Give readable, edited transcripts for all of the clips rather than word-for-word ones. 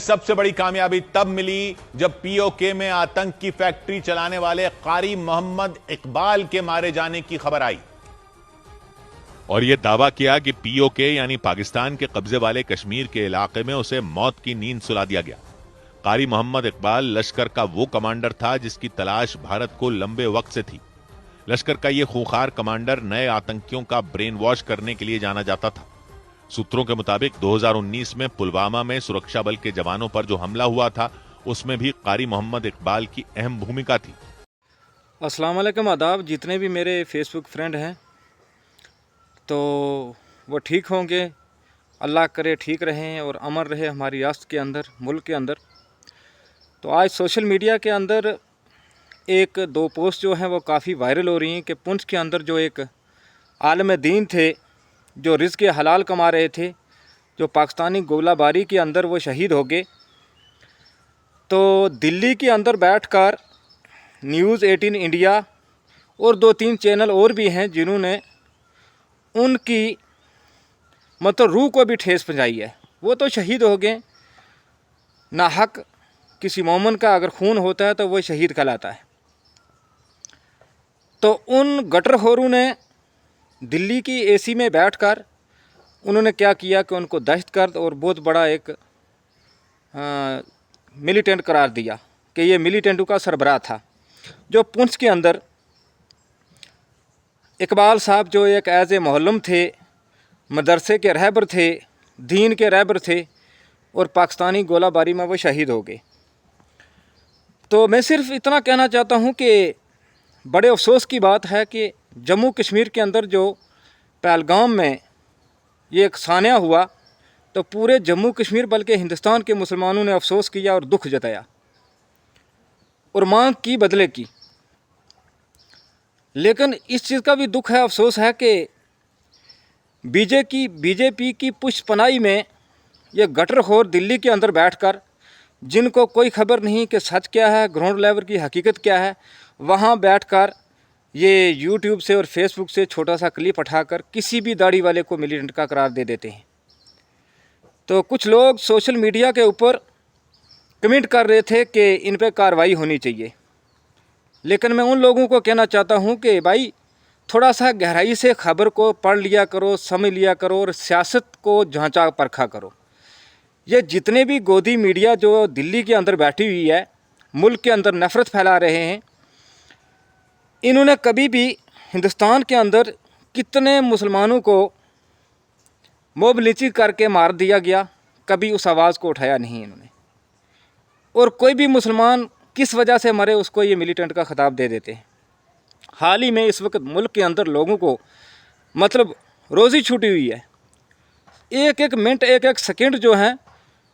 सबसे बड़ी कामयाबी तब मिली जब पीओके में आतंक की फैक्ट्री चलाने वाले कारी मोहम्मद इकबाल के मारे जाने की खबर आई और यह दावा किया कि पीओके यानी पाकिस्तान के कब्जे वाले कश्मीर के इलाके में उसे मौत की नींद सुला दिया गया। कारी मोहम्मद इकबाल लश्कर का वो कमांडर था जिसकी तलाश भारत को लंबे वक्त से थी। लश्कर का यह खूंखार कमांडर नए आतंकियों का ब्रेन वॉश करने के लिए जाना जाता था। सूत्रों के मुताबिक 2019 में पुलवामा में सुरक्षा बल के जवानों पर जो हमला हुआ था उसमें भी कारी मोहम्मद इकबाल की अहम भूमिका थी। अस्सलाम वालेकुम, आदाब। जितने भी मेरे फेसबुक फ्रेंड हैं तो वो ठीक होंगे, अल्लाह करे ठीक रहें और अमन रहे हमारी रियासत के अंदर, मुल्क के अंदर। तो आज सोशल मीडिया के अंदर एक दो पोस्ट जो हैं वो काफ़ी वायरल हो रही हैं कि पुंछ के अंदर जो एक आलम दीन थे जो रिज़्क़ हलाल कमा रहे थे, जो पाकिस्तानी गोलाबारी के अंदर वो शहीद हो गए। तो दिल्ली के अंदर बैठकर न्यूज़ 18 इंडिया और 2-3 चैनल और भी हैं जिन्होंने उनकी मतलब रूह को भी ठेस पहुंचाई है। वो तो शहीद हो गए, ना हक किसी मोमिन का अगर खून होता है तो वो शहीद कहलाता है। तो उन गटरखोरों ने दिल्ली की एसी में बैठकर उन्होंने क्या किया कि उनको दहशतगर्द और बहुत बड़ा एक मिलिटेंट करार दिया कि ये मिलिटेंटों का सरबराह था। जो पुंछ के अंदर इकबाल साहब जो एक एज ए मोहल्लम थे, मदरसे के रहबर थे, दीन के रहबर थे और पाकिस्तानी गोलाबारी में वो शहीद हो गए। तो मैं सिर्फ इतना कहना चाहता हूँ कि बड़े अफसोस की बात है कि जम्मू कश्मीर के अंदर जो पहलगाम में ये एक सान्या हुआ तो पूरे जम्मू कश्मीर बल्कि हिंदुस्तान के मुसलमानों ने अफसोस किया और दुख जताया और मांग की बदले की। लेकिन इस चीज़ का भी दुख है, अफसोस है कि बीजेपी की पुष्पनाई में ये गटरखोर दिल्ली के अंदर बैठकर जिनको कोई खबर नहीं कि सच क्या है, ग्राउंड लेवल की हकीकत क्या है, वहाँ बैठकर ये यूट्यूब से और फेसबुक से छोटा सा क्लिप उठाकर किसी भी दाढ़ी वाले को मिलिटेंट का करार दे देते हैं। तो कुछ लोग सोशल मीडिया के ऊपर कमेंट कर रहे थे कि इन पे कार्रवाई होनी चाहिए। लेकिन मैं उन लोगों को कहना चाहता हूँ कि भाई थोड़ा सा गहराई से खबर को पढ़ लिया करो, समझ लिया करो और सियासत को जांचा परखा करो। ये जितने भी गोदी मीडिया जो दिल्ली के अंदर बैठी हुई है, मुल्क के अंदर नफ़रत फैला रहे हैं, इन्होंने कभी भी हिंदुस्तान के अंदर कितने मुसलमानों को मोब लिंचिंग करके मार दिया गया, कभी उस आवाज़ को उठाया नहीं इन्होंने। और कोई भी मुसलमान किस वजह से मरे उसको ये मिलिटेंट का खिताब दे देते हैं। हाल ही में इस वक्त मुल्क के अंदर लोगों को मतलब रोज़ी छूटी हुई है। एक एक मिनट, एक एक सेकंड जो है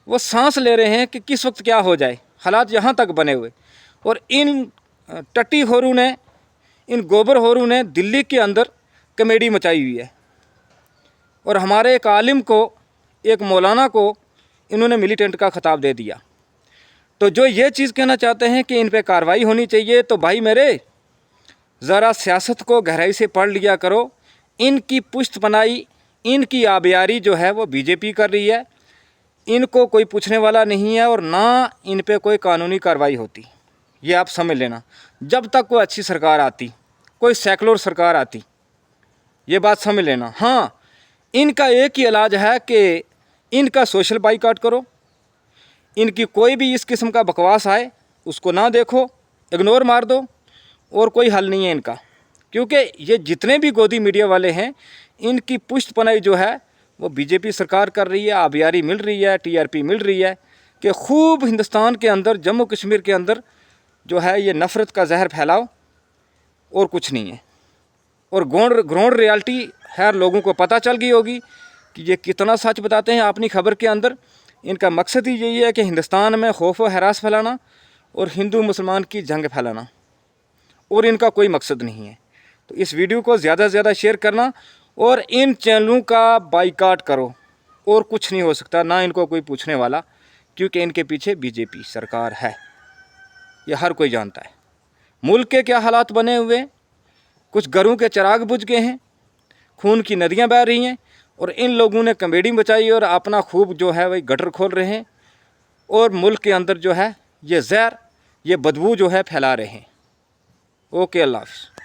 वो सांस ले रहे हैं कि किस वक्त क्या हो जाए। हालात यहाँ तक बने हुए और इन टट्टी होरू ने, इन गोबर होरू ने दिल्ली के अंदर कमेडी मचाई हुई है और हमारे एक आलिम को, एक मौलाना को इन्होंने मिलिटेंट का खिताब दे दिया। तो जो ये चीज़ कहना चाहते हैं कि इन पे कार्रवाई होनी चाहिए, तो भाई मेरे ज़रा सियासत को गहराई से पढ़ लिया करो। इनकी पुष्टपनाई, इनकी आबियारी जो है वो बीजेपी कर रही है। इनको कोई पूछने वाला नहीं है और ना इन पे कोई कानूनी कार्रवाई होती। ये आप समझ लेना, जब तक कोई अच्छी सरकार आती, कोई सेकुलर सरकार आती, ये बात समझ लेना। हाँ, इनका एक ही इलाज है कि इनका सोशल बाइकआउट करो। इनकी कोई भी इस किस्म का बकवास आए उसको ना देखो, इग्नोर मार दो और कोई हल नहीं है इनका। क्योंकि ये जितने भी गोदी मीडिया वाले हैं, इनकी पुष्टपनाई जो है वो बीजेपी सरकार कर रही है। आबियारी मिल रही है, टीआरपी मिल रही है कि खूब हिंदुस्तान के अंदर, जम्मू कश्मीर के अंदर जो है ये नफ़रत का जहर फैलाओ और कुछ नहीं है। और ग्राउंड रियलिटी खैर लोगों को पता चल गई होगी कि ये कितना सच बताते हैं अपनी खबर के अंदर। इनका मकसद ही यही है कि हिंदुस्तान में खौफ व हरास फैलाना और हिंदू मुसलमान की जंग फैलाना, और इनका कोई मकसद नहीं है। तो इस वीडियो को ज़्यादा से ज़्यादा शेयर करना और इन चैनलों का बाइकाट करो। और कुछ नहीं हो सकता, ना इनको कोई पूछने वाला, क्योंकि इनके पीछे बीजेपी सरकार है, ये हर कोई जानता है। मुल्क के क्या हालात बने हुए, कुछ घरों के चिराग बुझ गए हैं, खून की नदियां बह रही हैं और इन लोगों ने कमेडी मचाई और अपना खूब जो है वही गटर खोल रहे हैं और मुल्क के अंदर जो है ये जहर, ये बदबू जो है फैला रहे हैं। ओके, अल्लाह हाफ़िज़।